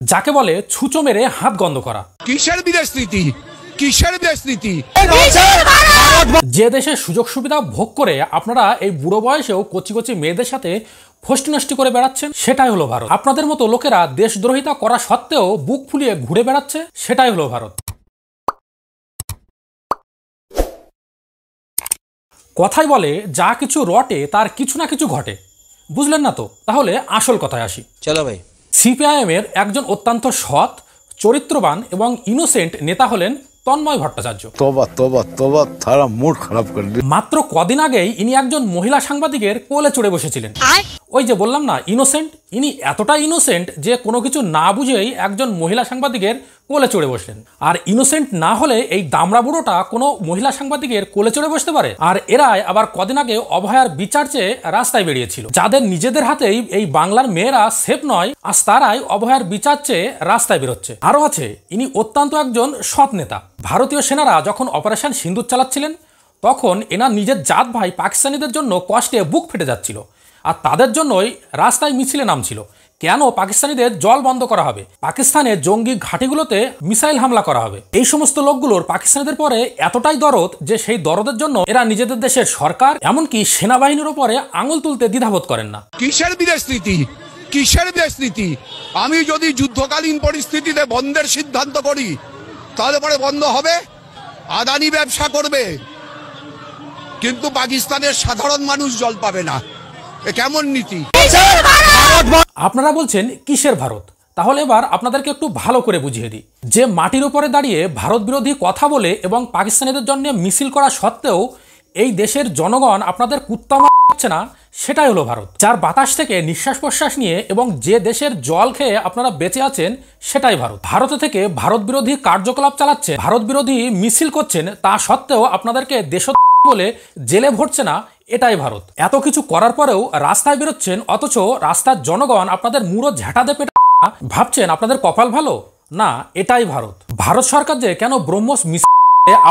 যাকে বলে ছুঁচো মেরে হাত গন্ধ করা। কিসের বিদেশ নীতি, কিসের দেশ নীতি? যে দেশের সুযোগ সুবিধা ভোগ করে আপনারা এই বুড়ো বয়সেও কচি কচি মেয়েদের সাথে ফষ্টি নষ্টি করে বেড়াচ্ছেন, সেটাই হলো ভারত। আপনাদের মতো লোকেরা দেশদ্রোহিতা করা সত্ত্বেও বুক ফুলিয়ে ঘুরে বেড়াচ্ছে, সেটাই হলো ভারত। কথাই বলে যা কিছু রটে তার কিছু না কিছু ঘটে, বুঝলেন না তো? তাহলে আসল কথায় আসি। চলো ভাই। সিপিআইএম এর একজন অত্যন্ত সৎ, চরিত্রবান এবং ইনোসেন্ট নেতা হলেন তন্ময় ভট্টাচার্য। তোবা তোবা তোবা, তারা মুড খারাপ করে দিল। মাত্র কদিন আগেই ইনি একজন মহিলা সাংবাদিকের কোলে চড়ে বসেছিলেন। ওই যে বললাম না ইনোসেন্ট, ইনি এতটা ইনোসেন্ট যে কোনো কিছু না বুঝেই একজন মহিলা সাংবাদিকের কোলে চড়ে বসলেন। আর ইনোসেন্ট না হলে এই দামড়া বুড়োটা কোনো মহিলা সাংবাদিকের কোলে চড়ে বসতে পারে? আর এরাই আবার কদিন আগে অভয়ার বিচার চেয়ে রাস্তায় বেরিয়েছিল। যাদের নিজেদের হাতেই এই বাংলার মেয়েরা সেফ নয়, আজ তারাই অভয়ার বিচার চেয়ে রাস্তায় বেরোচ্ছে। আরও আছে, ইনি অত্যন্ত একজন সৎ নেতা। ভারতীয় সেনারা যখন অপারেশন সিন্দুর চালাচ্ছিলেন তখন এনার নিজের জাত ভাই পাকিস্তানিদের জন্য কষ্টে বুক ফেটে যাচ্ছিল, আর তাদের জন্যই রাস্তায় মিছিলে নামছিল। কেন পাকিস্তানিদের জল বন্ধ করা হবে, পাকিস্তানের জঙ্গি ঘাঁটিগুলোতে মিসাইল হামলা করা হবে। এই সমস্ত লোকগুলোর পাকিস্তানিদের পরে এতটাই দরদ যে সেই দরদের জন্য এরা নিজেদের দেশের সরকার এমনকি সেনাবাহিনীর উপরে আঙুল তুলতে দ্বিধাবোধ করেন না। কিসের বিদেশ নীতি, কিসের দেশ নীতি? আমি যদি যুদ্ধকালীন পরিস্থিতিতে বন্ধের সিদ্ধান্ত করি তাহলে পরে বন্ধ হবে, আদানি ব্যবসা করবে, কিন্তু পাকিস্তানের সাধারণ মানুষ জল পাবে না। এ কেমন নীতি? আপনারা বলছেন কিসের ভারত? তাহলে এবার আপনাদেরকে একটু ভালো করে বুঝিয়ে দিই। যে মাটির উপরে দাঁড়িয়ে ভারত বিরোধী কথা বলে এবং পাকিস্তানিদের জন্য মিছিল করা সত্ত্বেও এই দেশের জনগণ আপনাদের কুত্তা হচ্ছে না, সেটাই হলো ভারত। যার বাতাস থেকে নিঃশ্বাস প্রশ্বাস নিয়ে এবং যে দেশের জল খেয়ে আপনারা বেঁচে আছেন, সেটাই ভারত। ভারত থেকে ভারত বিরোধী কার্যকলাপ চালাচ্ছে, ভারত বিরোধী মিছিল করছেন, তা সত্ত্বেও আপনাদেরকে দেশ বলে জেলে ভরছে না, এটাই ভারত। এত কিছু করার পরেও রাস্তায় বেরোচ্ছেন, অথচ রাস্তার জনগণ আপনাদের মুড়ো ঝাঁটাতে পেটা ভাবছেন আপনাদের কপাল ভালো না, এটাই ভারত। ভারত সরকার যে কেন ব্রহ্মস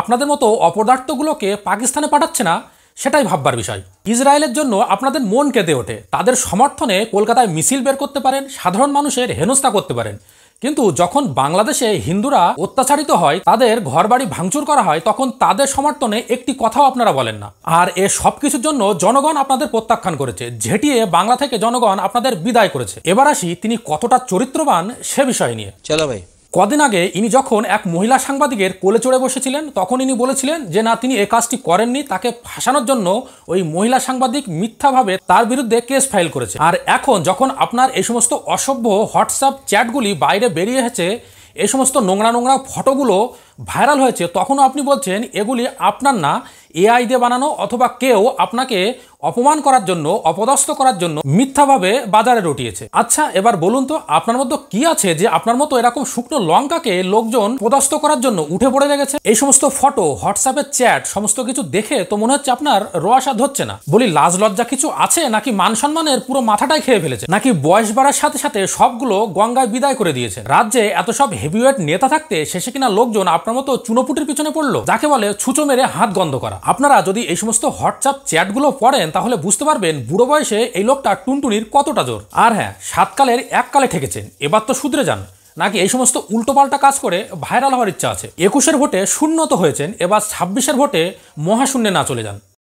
আপনাদের মতো অপদার্থগুলোকে পাকিস্তানে পাঠাচ্ছে না, সেটাই ভাববার বিষয়। ইসরায়েলের জন্য আপনাদের মন কেঁদে ওঠে, তাদের সমর্থনে কলকাতায় মিছিল বের করতে পারেন, সাধারণ মানুষের হেনস্থা করতে পারেন, কিন্তু যখন বাংলাদেশে হিন্দুরা অত্যাচারিত হয়, তাদের ঘরবাড়ি ভাঙচুর করা হয়, তখন তাদের সমর্থনে একটি কথাও আপনারা বলেন না। আর এ সব কিছুর জন্য জনগণ আপনাদের প্রত্যাখ্যান করেছে, ঝেঁটিয়ে বাংলা থেকে জনগণ আপনাদের বিদায় করেছে। এবার আসি তিনি কতটা চরিত্রবান সে বিষয় নিয়ে। চলো ভাই। কদিন আগে ইনি যখন এক মহিলা সাংবাদিকের কোলে চড়ে বসেছিলেন তখন ইনি বলেছিলেন যে না, তিনি এ কাজটি করেননি, তাকে ফাঁসানোর জন্য ওই মহিলা সাংবাদিক মিথ্যাভাবে তার বিরুদ্ধে কেস ফাইল করেছে। আর এখন যখন আপনার এই সমস্ত অসভ্য হোয়াটসঅ্যাপ চ্যাটগুলি বাইরে বেরিয়ে এসেছে, এই সমস্ত নোংরা নোংরা ফটোগুলো ভাইরাল হয়েছে, তখনও আপনি বলছেন এগুলি আপনার না, এআই দিয়ে বানানো, অথবা কেউ আপনাকে অপমান করার জন্য, অপদস্থ করার জন্য মিথ্যাভাবে বাজারে রটিয়েছে। আচ্ছা এবার বলুন তো, আপনার মতো কি আছে যে আপনার মতো এরকম শুকনো লঙ্কাকে লোকজন পদস্থ করার জন্য উঠে পড়ে লেগেছে? এই সমস্ত ফটো, হোয়াটসঅ্যাপের চ্যাট, সমস্ত কিছু দেখে তো মনে হচ্ছে আপনার রোয়াশা ধরছে না। বলি, লাজ লজ্জা কিছু আছে নাকি? মান সম্মানের পুরো মাথাটাই খেয়ে ফেলেছে নাকি? বয়স বাড়ার সাথে সাথে সবগুলো গঙ্গায় বিদায় করে দিয়েছে। রাজ্যে এত সব হেভিওয়েট নেতা থাকতে শেষে কিনা লোকজন আপনার মতো চুনোপুটির পিছনে পড়লো, যাকে বলে ছুঁচো মেরে হাত গন্ধ করা। আপনারা যদি এই সমস্ত হোয়াটসঅ্যাপ চ্যাটগুলো পড়েন তাহলে বুঝতে পারবেন বুড়ো বয়সে এই লোকটা টুনটুনির কতটা জোর। আর হ্যাঁ, 7 কালের 1 কালে ঠেকেছেন, এবার তো শুধরে যান, নাকি এই সমস্ত উল্টোপাল্টা কাজ করে ভাইরাল হওয়ার ইচ্ছা আছে? 21-এর ভোটে শূন্য তো হয়েছেন, এবার 26-এর ভোটে মহাশূন্যে না চলে যান।